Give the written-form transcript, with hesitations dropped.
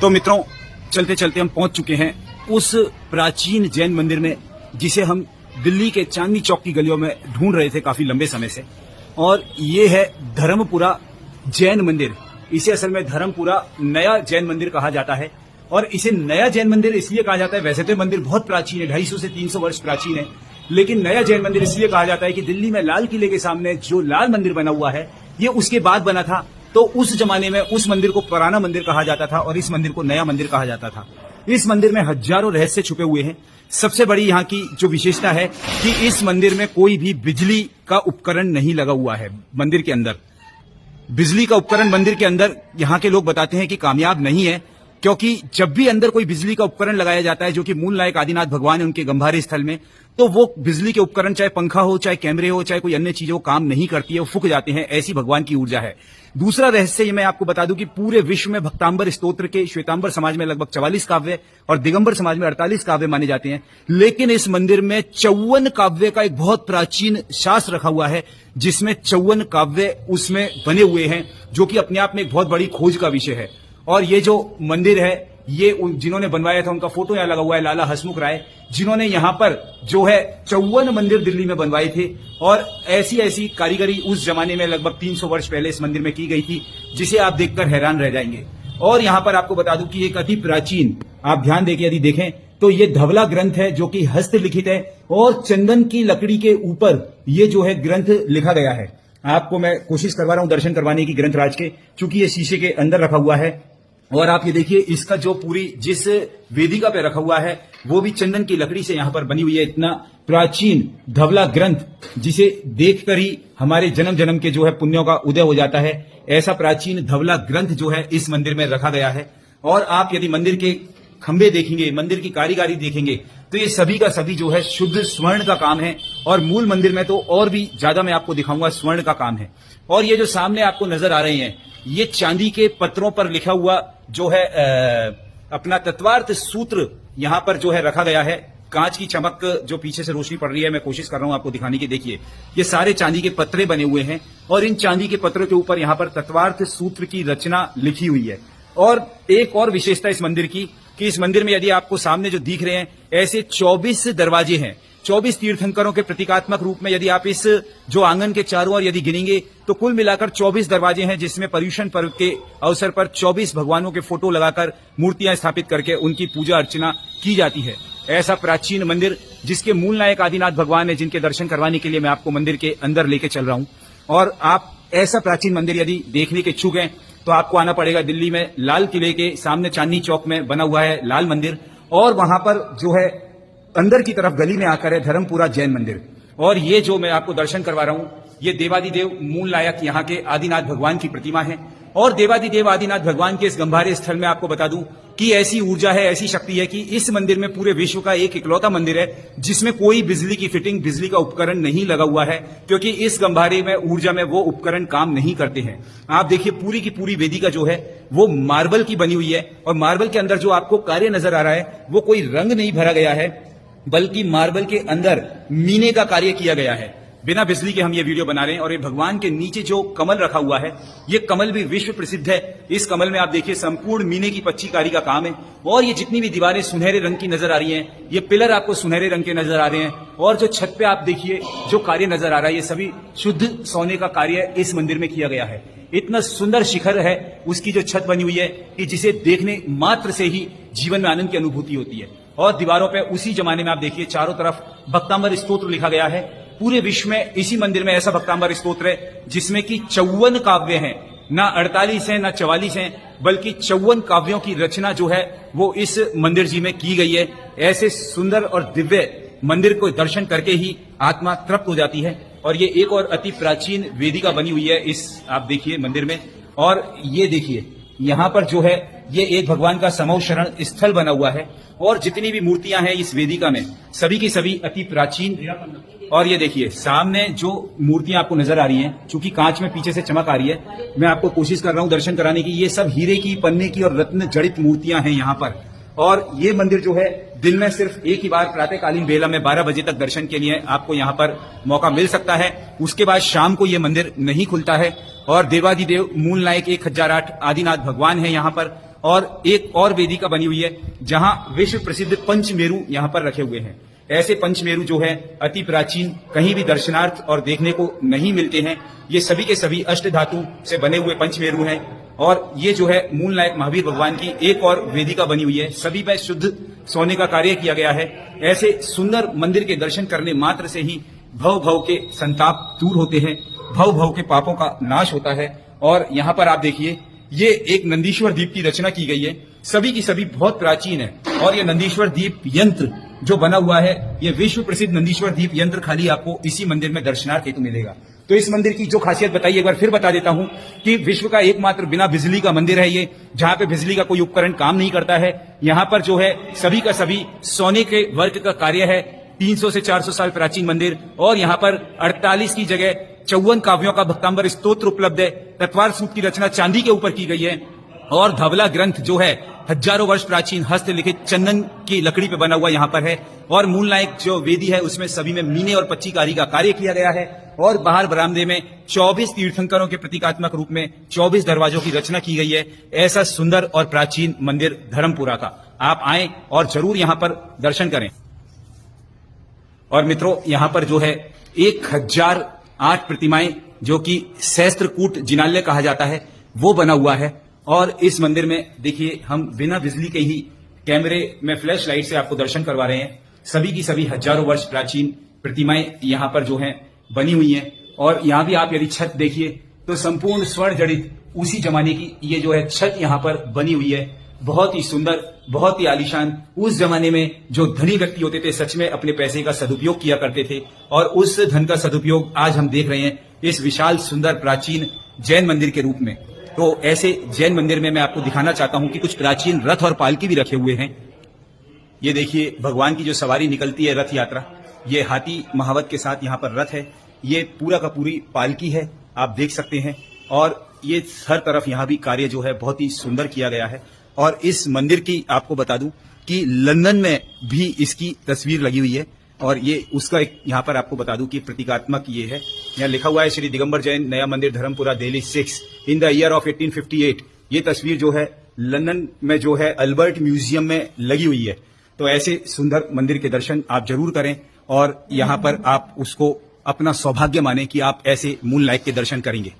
तो मित्रों, चलते चलते हम पहुंच चुके हैं उस प्राचीन जैन मंदिर में जिसे हम दिल्ली के चांदनी चौक की गलियों में ढूंढ रहे थे काफी लंबे समय से। और ये है धर्मपुरा जैन मंदिर। इसे असल में धर्मपुरा नया जैन मंदिर कहा जाता है। और इसे नया जैन मंदिर इसलिए कहा जाता है, वैसे तो मंदिर बहुत प्राचीन है, 250 से 300 वर्ष प्राचीन है, लेकिन नया जैन मंदिर इसलिए कहा जाता है कि दिल्ली में लाल किले के सामने जो लाल मंदिर बना हुआ है ये उसके बाद बना था। तो उस जमाने में उस मंदिर को पुराना मंदिर कहा जाता था और इस मंदिर को नया मंदिर कहा जाता था। इस मंदिर में हजारों रहस्य छुपे हुए हैं। सबसे बड़ी यहाँ की जो विशेषता है कि इस मंदिर में कोई भी बिजली का उपकरण नहीं लगा हुआ है। मंदिर के अंदर बिजली का उपकरण मंदिर के अंदर यहाँ के लोग बताते हैं कि कामयाब नहीं है, क्योंकि जब भी अंदर कोई बिजली का उपकरण लगाया जाता है जो कि मूल नायक आदिनाथ भगवान है उनके गंभारे स्थल में, तो वो बिजली के उपकरण चाहे पंखा हो, चाहे कैमरे हो, चाहे कोई अन्य चीज हो, काम नहीं करती है, वो फूक जाते हैं। ऐसी भगवान की ऊर्जा है। दूसरा रहस्य ये मैं आपको बता दूं कि पूरे विश्व में भक्तांबर स्तोत्र के श्वेतांबर समाज में लगभग 44 काव्य और दिगंबर समाज में 48 काव्य माने जाते हैं, लेकिन इस मंदिर में 54 काव्य का एक बहुत प्राचीन शास्त्र रखा हुआ है जिसमें 54 काव्य उसमें बने हुए हैं, जो कि अपने आप में एक बहुत बड़ी खोज का विषय है। और ये जो मंदिर है ये जिन्होंने बनवाया था उनका फोटो यहां लगा हुआ है, लाला हसमुख राय, जिन्होंने यहां पर जो है 54 मंदिर दिल्ली में बनवाए थे। और ऐसी ऐसी कारीगरी उस जमाने में लगभग 300 वर्ष पहले इस मंदिर में की गई थी, जिसे आप देखकर हैरान रह जाएंगे। और यहां पर आपको बता दूं कि एक अति प्राचीन, आप ध्यान देकर यदि देखें तो ये धवला ग्रंथ है जो कि हस्तलिखित है और चंदन की लकड़ी के ऊपर ये जो है ग्रंथ लिखा गया है। आपको मैं कोशिश करवा रहा हूं दर्शन करवाने की ग्रंथराज के, चूंकि ये शीशे के अंदर रखा हुआ है। और आप ये देखिए इसका जो पूरी जिस वेदिका पे रखा हुआ है वो भी चंदन की लकड़ी से यहां पर बनी हुई है। इतना प्राचीन धवला ग्रंथ जिसे देखकर ही हमारे जन्म जन्म के जो है पुण्यों का उदय हो जाता है, ऐसा प्राचीन धवला ग्रंथ जो है इस मंदिर में रखा गया है। और आप यदि मंदिर के खंभे देखेंगे, मंदिर की कारीगरी देखेंगे, तो ये सभी का सभी जो है शुद्ध स्वर्ण का काम है। और मूल मंदिर में तो और भी ज्यादा मैं आपको दिखाऊंगा, स्वर्ण का काम है। और ये जो सामने आपको नजर आ रहे हैं ये चांदी के पत्रों पर लिखा हुआ जो है अपना तत्वार्थ सूत्र यहां पर जो है रखा गया है। कांच की चमक जो पीछे से रोशनी पड़ रही है, मैं कोशिश कर रहा हूं आपको दिखाने की। देखिए ये सारे चांदी के पत्रे बने हुए हैं और इन चांदी के पत्रों के ऊपर यहां पर तत्वार्थ सूत्र की रचना लिखी हुई है। और एक और विशेषता इस मंदिर की कि इस मंदिर में यदि आपको सामने जो दिख रहे हैं ऐसे 24 दरवाजे हैं। 24 तीर्थंकरों के प्रतीकात्मक रूप में यदि आप इस जो आंगन के चारों ओर यदि गिनेंगे तो कुल मिलाकर 24 दरवाजे हैं, जिसमें पर्युषण पर्व के अवसर पर 24 भगवानों के फोटो लगाकर मूर्तियां स्थापित करके उनकी पूजा अर्चना की जाती है। ऐसा प्राचीन मंदिर जिसके मूल नायक आदिनाथ भगवान है, जिनके दर्शन करवाने के लिए मैं आपको मंदिर के अंदर लेके चल रहा हूं। और आप ऐसा प्राचीन मंदिर यदि देखने के इच्छुक हैं तो आपको आना पड़ेगा दिल्ली में लाल किले के सामने चांदनी चौक में बना हुआ है लाल मंदिर, और वहां पर जो है अंदर की तरफ गली में आकर है धर्मपुरा जैन मंदिर। और ये जो मैं आपको दर्शन करवा रहा हूं ये देवादिदेव मूल नायक यहाँ के आदिनाथ भगवान की प्रतिमा है। और देवादिदेव आदिनाथ भगवान के इस गंभारे स्थल में आपको बता दूं कि ऐसी ऊर्जा है, ऐसी शक्ति है कि इस मंदिर में पूरे विश्व का एक इकलौता मंदिर है जिसमें कोई बिजली की फिटिंग, बिजली का उपकरण नहीं लगा हुआ है, क्योंकि इस गंभारे में ऊर्जा में वो उपकरण काम नहीं करते हैं। आप देखिए पूरी की पूरी वेदिका जो है वो मार्बल की बनी हुई है और मार्बल के अंदर जो आपको कार्य नजर आ रहा है वो कोई रंग नहीं भरा गया है, बल्कि मार्बल के अंदर मीने का कार्य किया गया है। बिना बिजली के हम ये वीडियो बना रहे हैं। और ये भगवान के नीचे जो कमल रखा हुआ है ये कमल भी विश्व प्रसिद्ध है। इस कमल में आप देखिए संपूर्ण मीने की पच्चीकारी का काम है। और ये जितनी भी दीवारें सुनहरे रंग की नजर आ रही हैं, ये पिलर आपको सुनहरे रंग के नजर आ रहे हैं। और जो छत पे आप देखिए जो कार्य नजर आ रहा है ये सभी शुद्ध सोने का कार्य इस मंदिर में किया गया है। इतना सुंदर शिखर है उसकी जो छत बनी हुई है कि जिसे देखने मात्र से ही जीवन में आनंद की अनुभूति होती है। और दीवारों पे उसी जमाने में आप देखिए चारों तरफ भक्तांबर स्तोत्र लिखा गया है। पूरे विश्व में इसी मंदिर में ऐसा भक्तांबर स्तोत्र है जिसमें कि 54 काव्य हैं, ना 48 हैं ना 44 हैं, बल्कि 54 काव्यों की रचना जो है वो इस मंदिर जी में की गई है। ऐसे सुंदर और दिव्य मंदिर को दर्शन करके ही आत्मा तृप्त हो जाती है। और ये एक और अति प्राचीन वेदिका बनी हुई है इस आप देखिए मंदिर में। और ये देखिए यहाँ पर जो है ये एक भगवान का समो शरण स्थल बना हुआ है। और जितनी भी मूर्तियां हैं इस वेदिका में सभी की सभी अति प्राचीन। और ये देखिए सामने जो मूर्तियां आपको नजर आ रही हैं, चूंकि कांच में पीछे से चमक आ रही है, मैं आपको कोशिश कर रहा हूं दर्शन कराने की। ये सब हीरे की, पन्ने की और रत्न जड़ित मूर्तियां हैं यहाँ पर। और ये मंदिर जो है दिन में सिर्फ एक ही बार प्रातःकालीन बेला में 12 बजे तक दर्शन के लिए आपको यहाँ पर मौका मिल सकता है। उसके बाद शाम को ये मंदिर नहीं खुलता है। और देवादिदेव मूल नायक 1008 आदिनाथ भगवान है यहाँ पर। और एक और वेदिका बनी हुई है जहां विश्व प्रसिद्ध पंचमेरु यहां पर रखे हुए हैं। ऐसे पंचमेरु जो है अति प्राचीन, कहीं भी दर्शनार्थ और देखने को नहीं मिलते हैं। ये सभी के सभी अष्ट धातु से बने हुए पंचमेरु हैं और ये जो है मूल नायक महावीर भगवान की एक और वेदिका बनी हुई है। सभी पे शुद्ध सोने का कार्य किया गया है। ऐसे सुंदर मंदिर के दर्शन करने मात्र से ही भव भव के संताप दूर होते हैं, भव भव के पापों का नाश होता है। और यहाँ पर आप देखिए, ये एक नंदीश्वर दीप की रचना की गई है, सभी की सभी बहुत प्राचीन है। और ये नंदीश्वर दीप यंत्र जो बना हुआ है, ये विश्व प्रसिद्ध नंदीश्वर दीप यंत्र खाली आपको इसी मंदिर में दर्शनार्थ हेतु मिलेगा। तो इस मंदिर की जो खासियत बताइए, एक बार फिर बता देता हूं कि विश्व का एकमात्र बिना बिजली का मंदिर है ये, जहां पे बिजली का कोई उपकरण काम नहीं करता है। यहां पर जो है सभी का सभी सोने के वर्क का कार्य है। 300 से 400 साल प्राचीन मंदिर, और यहाँ पर 48 की जगह 54 काव्यों का भक्तांबर स्तोत्र उपलब्ध है। तत्वार सूक्त की रचना चांदी के ऊपर की गई है और धवला ग्रंथ जो है हजारों वर्ष प्राचीन हस्तलिखित चंदन की लकड़ी पे बना हुआ यहाँ पर है। और मूल नायक जो वेदी है उसमें सभी में मीने और पच्चीकारी का कार्य किया गया है। और बाहर बरामदे में 24 तीर्थंकरों के प्रतीकात्मक रूप में 24 दरवाजों की रचना की गई है। ऐसा सुंदर और प्राचीन मंदिर धर्मपुरा का आप आए और जरूर यहाँ पर दर्शन करें। और मित्रों, यहाँ पर जो है 1008 प्रतिमाएं, जो कि सहस्त्रकूट जिनालय कहा जाता है, वो बना हुआ है। और इस मंदिर में देखिए, हम बिना बिजली के ही कैमरे में फ्लैश लाइट से आपको दर्शन करवा रहे हैं। सभी की सभी हजारों वर्ष प्राचीन प्रतिमाएं यहाँ पर जो हैं बनी हुई हैं। और यहाँ भी आप यदि छत देखिए तो संपूर्ण स्वर्ण जड़ित उसी जमाने की ये जो है छत यहाँ पर बनी हुई है। बहुत ही सुंदर, बहुत ही आलीशान। उस जमाने में जो धनी व्यक्ति होते थे सच में अपने पैसे का सदुपयोग किया करते थे, और उस धन का सदुपयोग आज हम देख रहे हैं इस विशाल सुंदर प्राचीन जैन मंदिर के रूप में। तो ऐसे जैन मंदिर में मैं आपको दिखाना चाहता हूं कि कुछ प्राचीन रथ और पालकी भी रखे हुए हैं। ये देखिए, भगवान की जो सवारी निकलती है रथ यात्रा, ये हाथी महावत के साथ यहाँ पर रथ है। ये पूरा का पूरी पालकी है, आप देख सकते हैं। और ये हर तरफ यहाँ भी कार्य जो है बहुत ही सुंदर किया गया है। और इस मंदिर की आपको बता दूं कि लंदन में भी इसकी तस्वीर लगी हुई है। और ये उसका एक यहाँ पर आपको बता दूं कि प्रतीकात्मक ये है, यहाँ लिखा हुआ है श्री दिगंबर जैन नया मंदिर Dharampura Delhi 6 in the year of 1858। ये तस्वीर जो है लंदन में जो है अल्बर्ट म्यूजियम में लगी हुई है। तो ऐसे सुंदर मंदिर के दर्शन आप जरूर करें और यहाँ पर आप उसको अपना सौभाग्य माने कि आप ऐसे मूल नायक के दर्शन करेंगे।